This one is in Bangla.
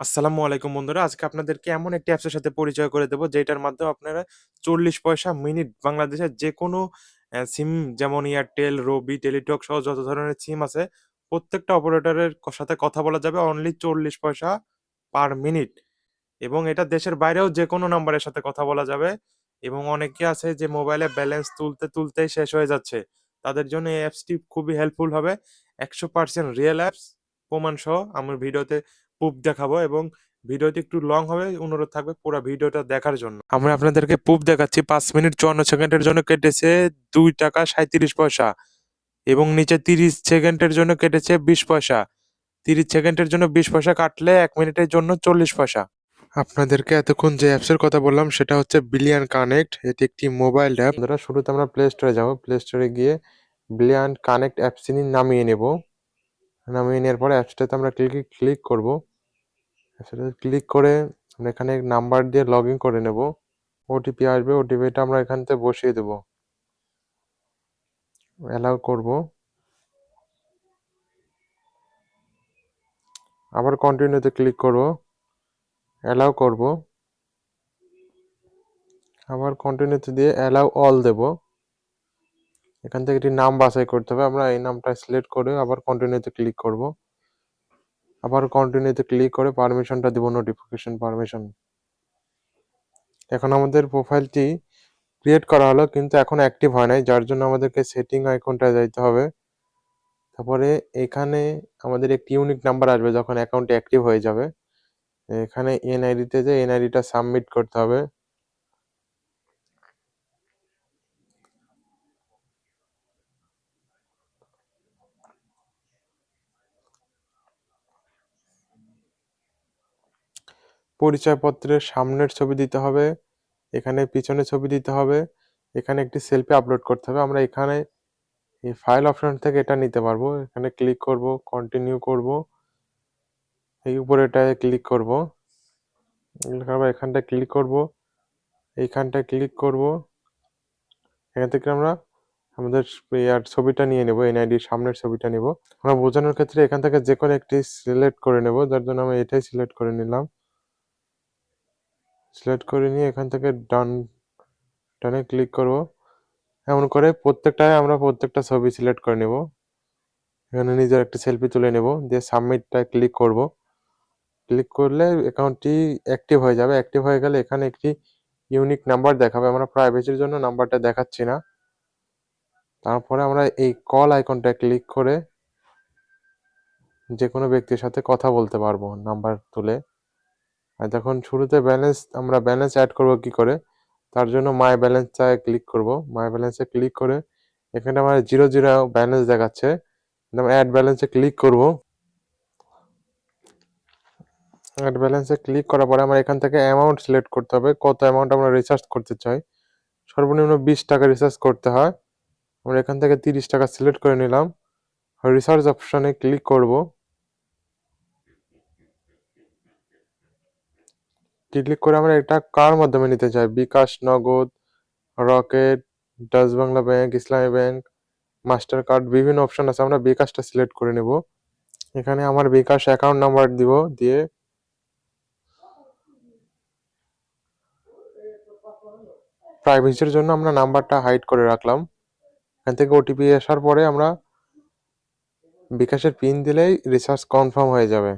আসসালামু আলাইকুম বন্ধুরা। আজকে আপনাদেরকে এমন একটি অ্যাপসের সাথে পরিচয় করে দেব, যেটার মাধ্যমে আপনারা 40 পয়সা মিনিট বাংলাদেশের যেকোনো সিম, যেমন এয়ারটেল, রবি, টেলিটক সহ যত ধরনের সিম আছে, প্রত্যেকটা অপারেটরের সাথে কথা বলা যাবে অনলি 40 পয়সা পার মিনিট। এবং এটা দেশের বাইরেও যেকোনো নাম্বারের সাথে কথা বলা যাবে। এবং অনেকে আছে যে মোবাইলে ব্যালেন্স তুলতে তুলতেই শেষ হয়ে যাচ্ছে, তাদের জন্য এই অ্যাপসটি খুবই হেল্পফুল হবে। 100% রিয়েল অ্যাপস, প্রমাণ সহ আমার ভিডিওতে প্রুফ দেখাবো। এবং ভিডিওটি একটু লং হবে, অনুরোধ থাকবে পুরো ভিডিওটা দেখার জন্য। আমরা আপনাদেরকে প্রুফ দেখাচ্ছি। 5 মিনিট 54 সেকেন্ডের জন্য কেটেছে 2 টাকা 37 পয়সা, এবং নিচে 30 সেকেন্ডের জন্য কেটেছে 20 পয়সা। 30 সেকেন্ডের জন্য 20 পয়সা কাটলে 1 মিনিটের জন্য 40 পয়সা। আপনাদেরকে এতক্ষণ যে অ্যাপসের কথা বললাম সেটা হচ্ছে বিলিয়ন কানেক্ট। এটি একটি মোবাইল অ্যাপ। ধরো শুরুতে আমরা প্লে স্টোরে যাব, প্লে স্টোরে গিয়ে বিলিয়ন কানেক্ট অ্যাপসটি নামিয়ে নেব। নামিয়ে নেওয়ার পরে অ্যাপসটাতে আমরা ক্লিক করব। অ্যাপসটাতে ক্লিক করে আমরা এখানে নাম্বার দিয়ে লগ ইন করে নেব। ওটিপি আসবে, ওটিপিটা আমরা এখান থেকে বসিয়ে দেব, অ্যালাউ করব। আবার কন্টিনিউতে ক্লিক করব, অ্যালাউ করব। আবার কন্টিনিউতে দিয়ে অ্যালাউ অল দেব। এখান থেকে একটি নাম বাছাই করতে হবে, আমরা এই নামটা সিলেক্ট করে আবার কন্টিনিউতে ক্লিক করব। আবার কন্টিনিউতে ক্লিক করে পারমিশনটা দিব, নোটিফিকেশন পারমিশন। এখন আমাদের প্রোফাইলটি ক্রিয়েট করা হলো, কিন্তু এখন অ্যাক্টিভ হয় নাই, যার জন্য আমাদেরকে সেটিং আইকনটায় যাইতে হবে। তারপরে এখানে আমাদের একটি ইউনিক নাম্বার আসবে যখন অ্যাকাউন্টটি অ্যাক্টিভ হয়ে যাবে। এখানে এনআইডিতে যে এনআইডিটা সাবমিট করতে হবে। পরিচয়পত্রের সামনের ছবি দিতে হবে, এখানে পিছনে ছবি দিতে হবে, এখানে একটি সেলফি আপলোড করতে হবে। আমরা এখানে এই ফাইল অপশন থেকে এটা নিতে পারবো। এখানে ক্লিক করব, কন্টিনিউ করব, এই উপরেটায় ক্লিক করব, এখানটায় ক্লিক করব, এইখানটায় ক্লিক করব। এখান থেকে আমরা আমাদের ছবিটা নিয়ে নেব, এনআইডির সামনের ছবিটা নেব। আমরা বোঝানোর ক্ষেত্রে এখান থেকে যে কোনো একটি সিলেক্ট করে নেব, যার জন্য আমি এটাই সিলেক্ট করে নিলাম। সিলেক্ট করে নিয়ে এখান থেকে ডানে ক্লিক করব। এমন করে প্রত্যেকটা ছবি সিলেক্ট করে নেব। এখানে নিজের একটা সেলফি তুলে নেব, দিয়ে সাবমিটটা ক্লিক করব। ক্লিক করলে অ্যাকাউন্টটি অ্যাক্টিভ হয়ে যাবে। অ্যাক্টিভ হয়ে গেলে এখানে একটি ইউনিক নাম্বার দেখাবে, আমরা প্রাইভেসির জন্য নাম্বারটা দেখাচ্ছি না। তারপরে আমরা এই কল আইকনটা ক্লিক করে যে কোনো ব্যক্তির সাথে কথা বলতে পারবো নাম্বার তুলে। আর যখন শুরুতে আমরা ব্যালেন্স অ্যাড করব কি করে, তার জন্য মাই ব্যালেন্সটায় ক্লিক করব। মাই ব্যালেন্সে ক্লিক করে এখানে আমার 0 ব্যালেন্স দেখাচ্ছে, অ্যাড ব্যালেন্সে ক্লিক করব। অ্যাড ব্যালেন্সে ক্লিক করার পরে আমার এখান থেকে অ্যামাউন্ট সিলেক্ট করতে হবে, কত অ্যামাউন্ট আমরা রিচার্জ করতে চাই। সর্বনিম্ন 20 টাকা রিচার্জ করতে হয়। আমরা এখান থেকে 30 টাকা সিলেক্ট করে নিলাম। রিচার্জ অপশনে ক্লিক করব। ক্লিক করে আমরা এটা কার মাধ্যমে নিতে চাই, বিকাশ, নগদ, রকেট, ডাচ বাংলা ব্যাংক, ইসলামী ব্যাংক, মাস্টার কার্ড, বিভিন্ন অপশন আছে। আমরা বিকাশটা সিলেক্ট করে নেব। এখানে আমার বিকাশ অ্যাকাউন্ট নাম্বার দিব, দিয়ে প্রাইভেসির জন্য আমরা নাম্বারটা হাইড করে রাখলাম। এখান থেকে ওটিপি আসার পরে আমরা বিকাশের পিন দিলেই রিচার্জ কনফার্ম হয়ে যাবে।